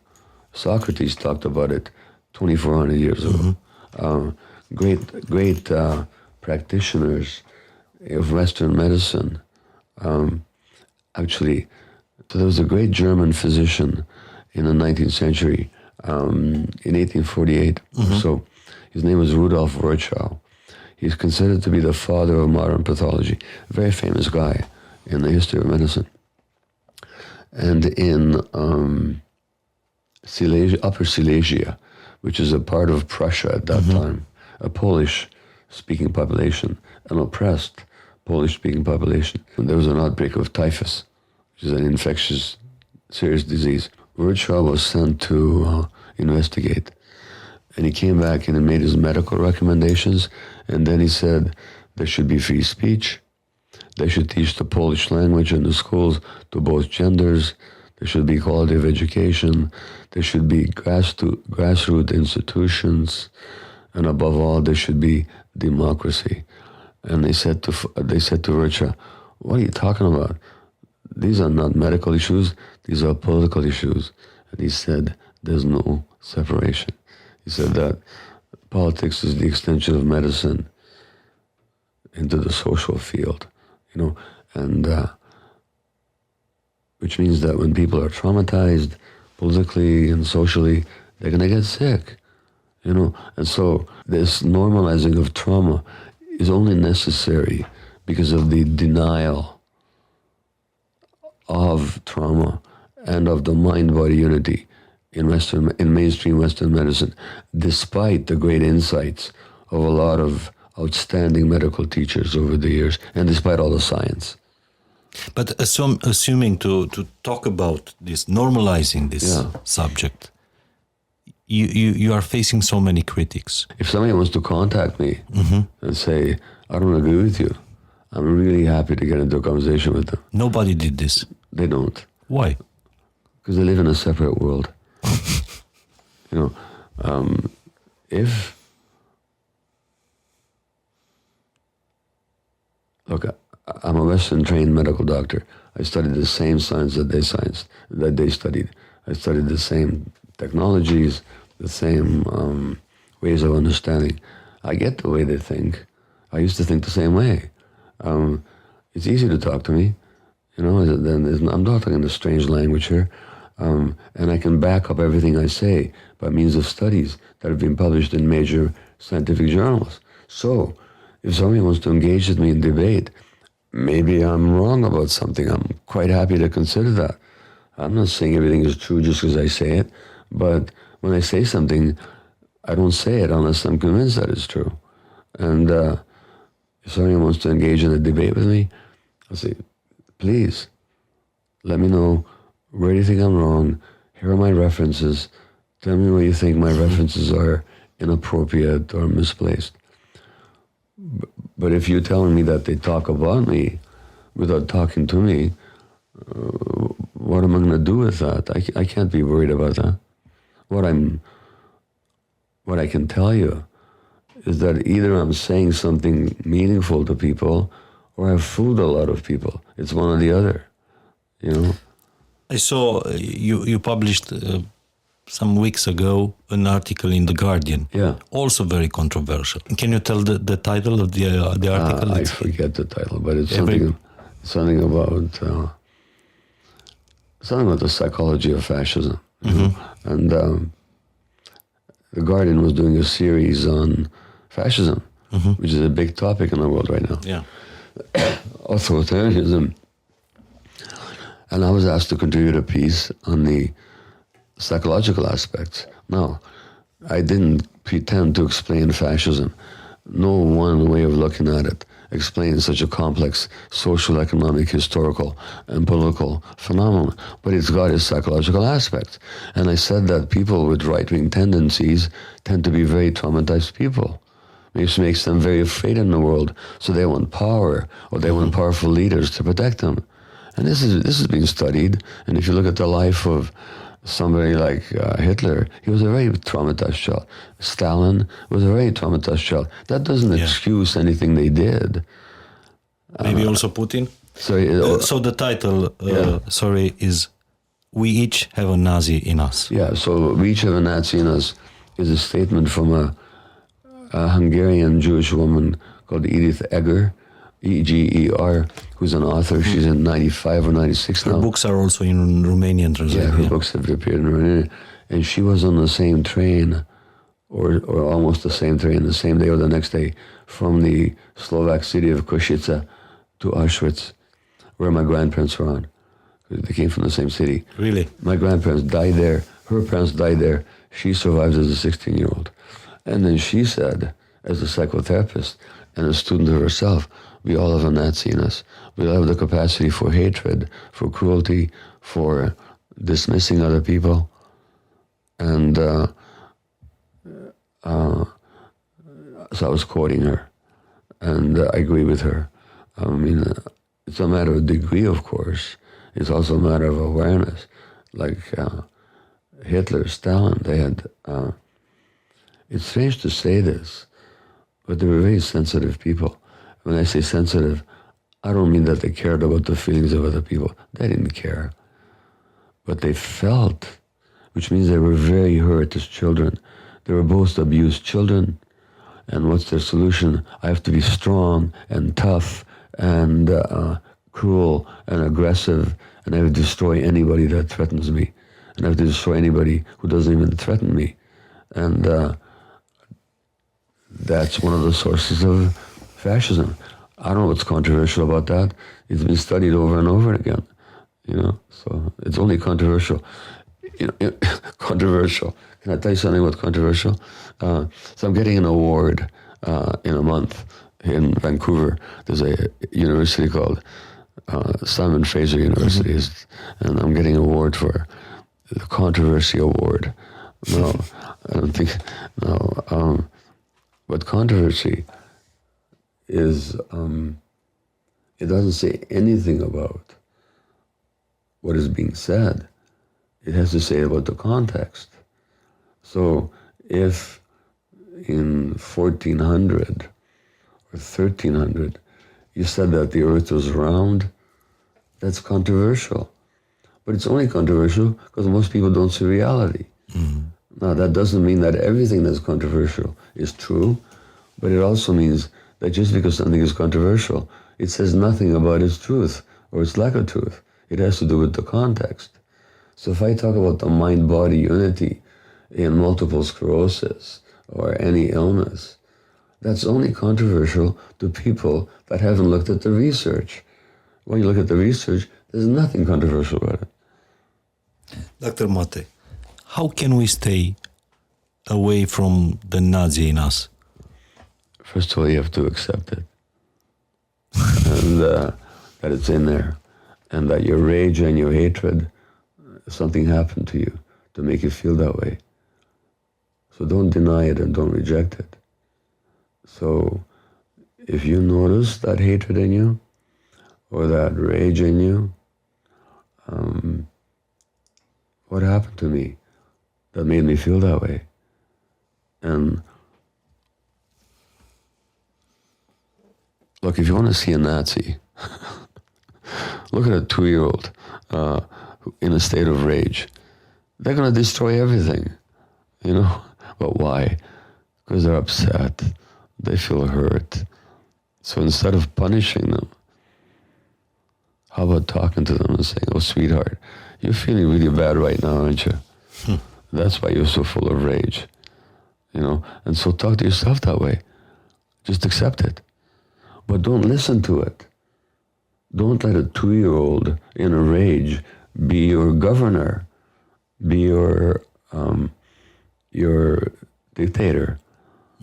Socrates talked about it 2,400 years ago. Great practitioners of Western medicine. Actually, so there was a great German physician in the 19th century, in 1848. So his name was Rudolf Virchow. He's considered to be the father of modern pathology. A very famous guy in the history of medicine. And in Upper Silesia, which is a part of Prussia at that time, a Polish-speaking population, an oppressed Polish-speaking population. And there was an outbreak of typhus, which is an infectious, serious disease. Virchow was sent to investigate. And he came back and he made his medical recommendations, and then he said there should be free speech, they should teach the Polish language in the schools to both genders, there should be quality of education, there should be grassroots institutions, and above all, there should be democracy. And they said to Virchow, what are you talking about? These are not medical issues, these are political issues. And he said, there's no separation. He said that politics is the extension of medicine into the social field, and which means that when people are traumatized politically and socially, they're going to get sick, And so this normalizing of trauma is only necessary because of the denial of trauma and of the mind-body unity in mainstream Western medicine, despite the great insights of a lot of outstanding medical teachers over the years, and despite all the science. But assuming to talk about this, normalizing this subject, you are facing so many critics. If somebody wants to contact me and say, I don't agree with you, I'm really happy to get into a conversation with them. Nobody did this. They don't. Why? Because they live in a separate world. Look, I'm a Western-trained medical doctor. I studied the same science that they studied. I studied the same technologies, the same ways of understanding. I get the way they think. I used to think the same way. It's easy to talk to me. I'm not talking a strange language here. And I can back up everything I say by means of studies that have been published in major scientific journals. So, if somebody wants to engage with me in debate, maybe I'm wrong about something. I'm quite happy to consider that. I'm not saying everything is true just because I say it, but when I say something, I don't say it unless I'm convinced that it's true. And if somebody wants to engage in a debate with me, I'll say, please, let me know, where do you think I'm wrong? Here are my references. Tell me where you think my references are inappropriate or misplaced. But if you're telling me that they talk about me without talking to me, what am I going to do with that? I can't be worried about that. What I can tell you is that either I'm saying something meaningful to people or I've fooled a lot of people. It's one or the other, I saw you published some weeks ago an article in The Guardian. Yeah. Also very controversial. Can you tell the title of the article? I forget the title, but it's something about the psychology of fascism. And The Guardian was doing a series on fascism, which is a big topic in the world right now. Yeah. Authoritarianism. And I was asked to contribute a piece on the psychological aspects. Now, I didn't pretend to explain fascism. No one way of looking at it explains such a complex social, economic, historical, and political phenomenon. But it's got its psychological aspects. And I said that people with right-wing tendencies tend to be very traumatized people. It makes them very afraid in the world. So they want power, or they want powerful leaders to protect them. And this has been studied. And if you look at the life of somebody like Hitler, he was a very traumatized child. Stalin was a very traumatized child. That doesn't excuse anything they did. Maybe also Putin? So the title, is We Each Have a Nazi in Us. Yeah, so We Each Have a Nazi in Us is a statement from a Hungarian Jewish woman called Edith Eger, E-G-E-R, who's an author. She's in 95 or 96 now. Her books are also in Romanian translation. Yeah, her books have appeared in Romanian. And she was on the same train, or almost the same train, the same day or the next day, from the Slovak city of Košice to Auschwitz, where my grandparents were on. They came from the same city. Really? My grandparents died there. Her parents died there. She survived as a 16-year-old. And then she said, as a psychotherapist and a student of herself, we all have a Nazi in us. We all have the capacity for hatred, for cruelty, for dismissing other people. And so I was quoting her, and I agree with her. I mean, it's a matter of degree, of course. It's also a matter of awareness. Like Hitler, Stalin, they had... it's strange to say this, but they were very sensitive people. When I say sensitive, I don't mean that they cared about the feelings of other people. They didn't care. But they felt, which means they were very hurt as children. They were both abused children. And what's their solution? I have to be strong and tough and cruel and aggressive, and I have to destroy anybody that threatens me. And I have to destroy anybody who doesn't even threaten me. And that's one of the sources of fascism. I don't know what's controversial about that. It's been studied over and over again, you know, so it's only controversial. Controversial. Can I tell you something about controversial? So I'm getting an award in a month in Vancouver. There's a university called Simon Fraser University, and I'm getting an award for the Controversy Award. No, I don't think, no. But controversy is, it doesn't say anything about what is being said. It has to say about the context. So if in 1400 or 1300 you said that the earth was round, that's controversial. But it's only controversial because most people don't see reality. Mm-hmm. Now, that doesn't mean that everything that's controversial is true, but it also means that just because something is controversial, it says nothing about its truth or its lack of truth. It has to do with the context. So if I talk about the mind-body unity in multiple sclerosis or any illness, that's only controversial to people that haven't looked at the research. When you look at the research, there's nothing controversial about it. Dr. Mate, how can we stay away from the Nazi in us? First of all, you have to accept it. And that it's in there. And that your rage and your hatred, something happened to you to make you feel that way. So don't deny it and don't reject it. So if you notice that hatred in you or that rage in you, what happened to me that made me feel that way? And look, if you want to see a Nazi, look at a 2-year-old in a state of rage. They're going to destroy everything, you know? But why? Because they're upset. They feel hurt. So instead of punishing them, how about talking to them and saying, oh, sweetheart, you're feeling really bad right now, aren't you? That's why you're so full of rage, you know? And so talk to yourself that way. Just accept it. But don't listen to it. Don't let a 2-year-old in a rage be your governor, be your dictator.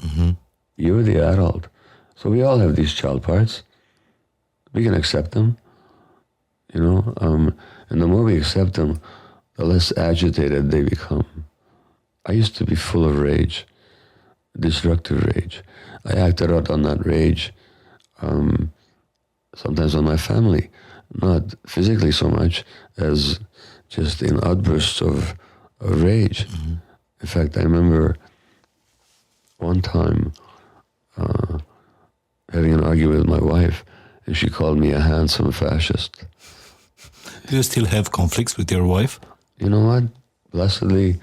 Mm-hmm. You're the adult. So we all have these child parts. We can accept them, you know, and the more we accept them, the less agitated they become. I used to be full of rage, destructive rage. I acted out on that rage, sometimes on my family, not physically so much as just in outbursts of rage. Mm-hmm. In fact, I remember one time having an argument with my wife, and she called me a handsome fascist. Do you still have conflicts with your wife? You know what? Blessedly,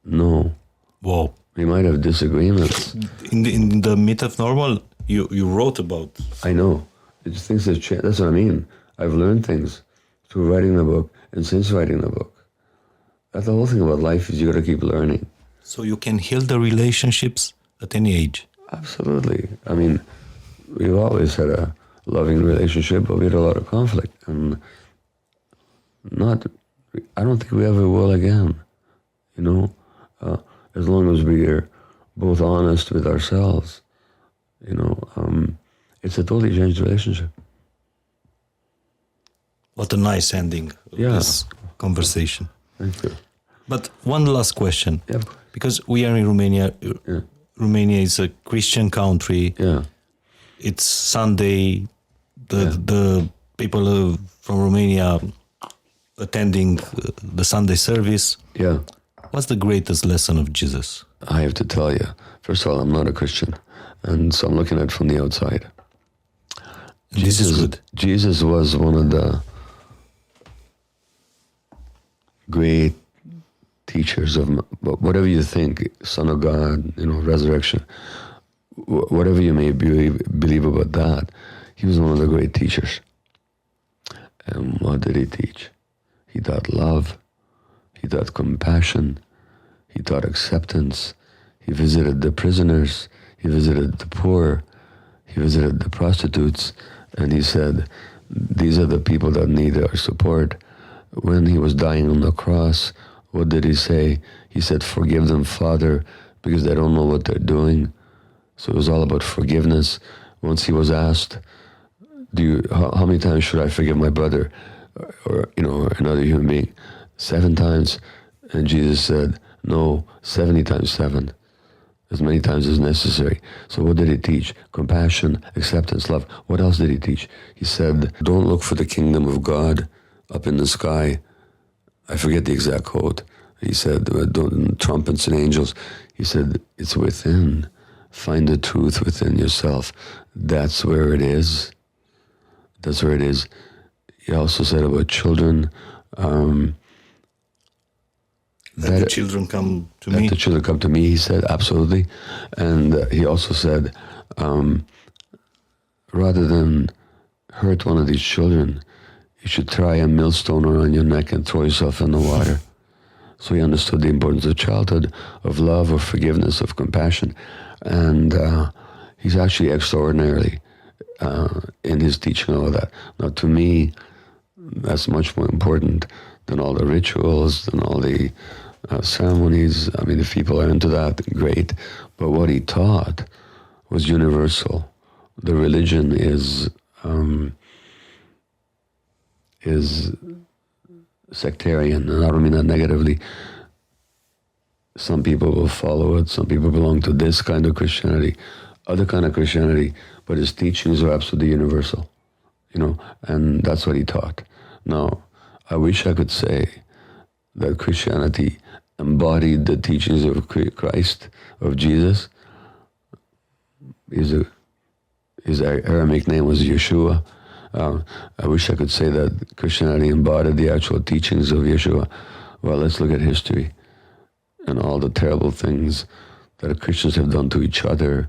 no. Wow. We might have disagreements. In the Myth of Normal, you wrote about... I know. It's things have changed. That's what I mean. I've learned things through writing the book and since writing the book. That's the whole thing about life is you got to keep learning. So you can heal the relationships at any age? Absolutely. I mean, we've always had a loving relationship, but we had a lot of conflict. And I don't think we ever will again. you know, as long as we are both honest with ourselves, you know, it's a totally changed relationship. What a nice ending of this conversation. Thank you. But one last question. Yeah. Because we are in Romania. Yeah. Romania is a Christian country. Yeah. It's Sunday. The people from Romania attending the Sunday service. Yeah. What's the greatest lesson of Jesus? I have to tell you, first of all, I'm not a Christian, and so I'm looking at it from the outside. This is good. Jesus was one of the great teachers of whatever you think, Son of God, you know, resurrection, whatever you may believe about that. He was one of the great teachers. And what did he teach? He taught love. He taught compassion. He taught acceptance. He visited the prisoners. He visited the poor. He visited the prostitutes. And he said, these are the people that need our support. When he was dying on the cross, what did he say? He said, forgive them, Father, because they don't know what they're doing. So it was all about forgiveness. Once he was asked, how many times should I forgive my brother or another human being? 7 times. And Jesus said, no, 70 times 7. As many times as necessary. So what did he teach? Compassion, acceptance, love. What else did he teach? He said, don't look for the kingdom of God up in the sky. I forget the exact quote. He said, don't trumpets and angels. He said, it's within. Find the truth within yourself. That's where it is. That's where it is. He also said about children, that the children come to me. That the children come to me, he said, absolutely. And he also said, rather than hurt one of these children, you should try a millstone around your neck and throw yourself in the water. So he understood the importance of childhood, of love, of forgiveness, of compassion. And he's actually extraordinarily in his teaching all of that. Now, to me, that's much more important than all the rituals, than all the ceremonies. I mean, if people are into that, great. But what he taught was universal. The religion is sectarian, and I don't mean that negatively. Some people will follow it. Some people belong to this kind of Christianity, other kind of Christianity, but his teachings are absolutely universal, and that's what he taught. Now, I wish I could say that Christianity embodied the teachings of Christ, of Jesus. His Aramaic name was Yeshua. I wish I could say that Christianity embodied the actual teachings of Yeshua. Well, let's look at history and all the terrible things that Christians have done to each other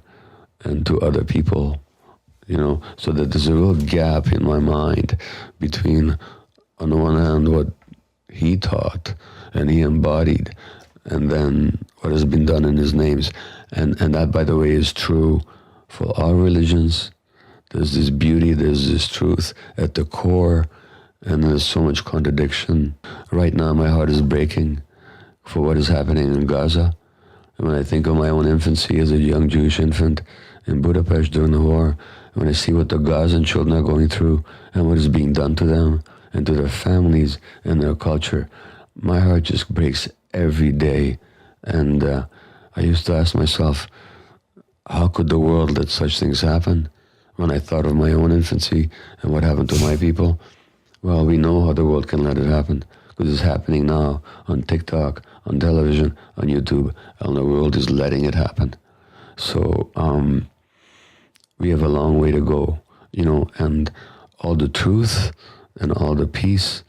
and to other people, so that there's a real gap in my mind between, on the one hand, what he taught and he embodied, and then what has been done in his names. And that, by the way, is true for all religions. There's this beauty, there's this truth at the core, and there's so much contradiction. Right now, my heart is breaking for what is happening in Gaza. And when I think of my own infancy as a young Jewish infant in Budapest during the war, when I see what the Gazan children are going through and what is being done to them and to their families and their culture, my heart just breaks every day. And I used to ask myself, how could the world let such things happen? When I thought of my own infancy and what happened to my people, well, we know how the world can let it happen, because it's happening now on TikTok, on television, on YouTube, and the world is letting it happen. So we have a long way to go, and all the truth and all the peace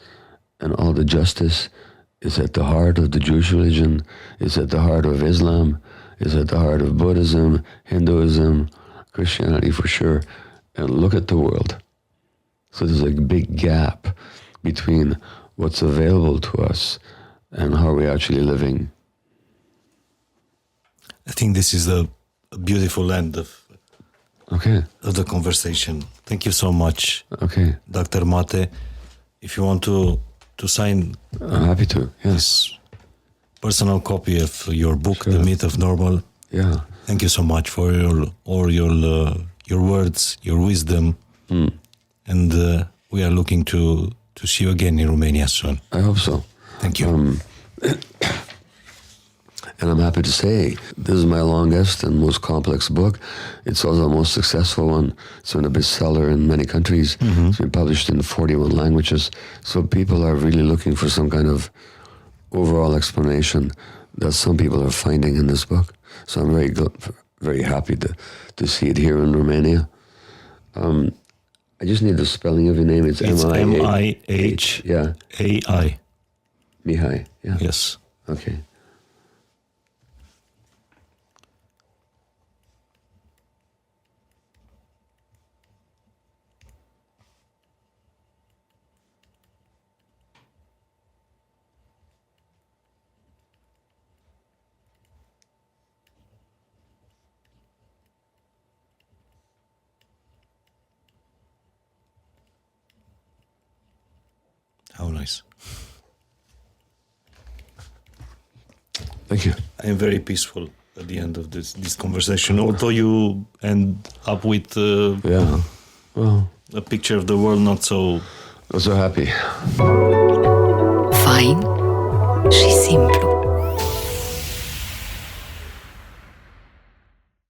and all the justice is at the heart of the Jewish religion, is at the heart of Islam, is at the heart of Buddhism, Hinduism, Christianity for sure. And look at the world. So there's a big gap between what's available to us and how we're actually living. I think this is a beautiful end of the conversation. Thank you so much, Dr. Mate. If you want to sign, I'm happy to. Yes. personal copy of your book, The Myth of Normal. Yeah. Thank you so much for all your words, your wisdom, and we are looking to see you again in Romania soon. I hope so. Thank you. And I'm happy to say this is my longest and most complex book. It's also the most successful one. It's been a bestseller in many countries. It's been published in 41 languages. So people are really looking for some kind of overall explanation that some people are finding in this book. So I'm very happy to see it here in Romania. I just need the spelling of your name. It's M-I-H-A-I. Yeah. A-I. Mihai. Yeah. Yes. Okay. How nice. Thank you. I am very peaceful at the end of this conversation, although you end up with a picture of the world not so happy. Fain și simplu.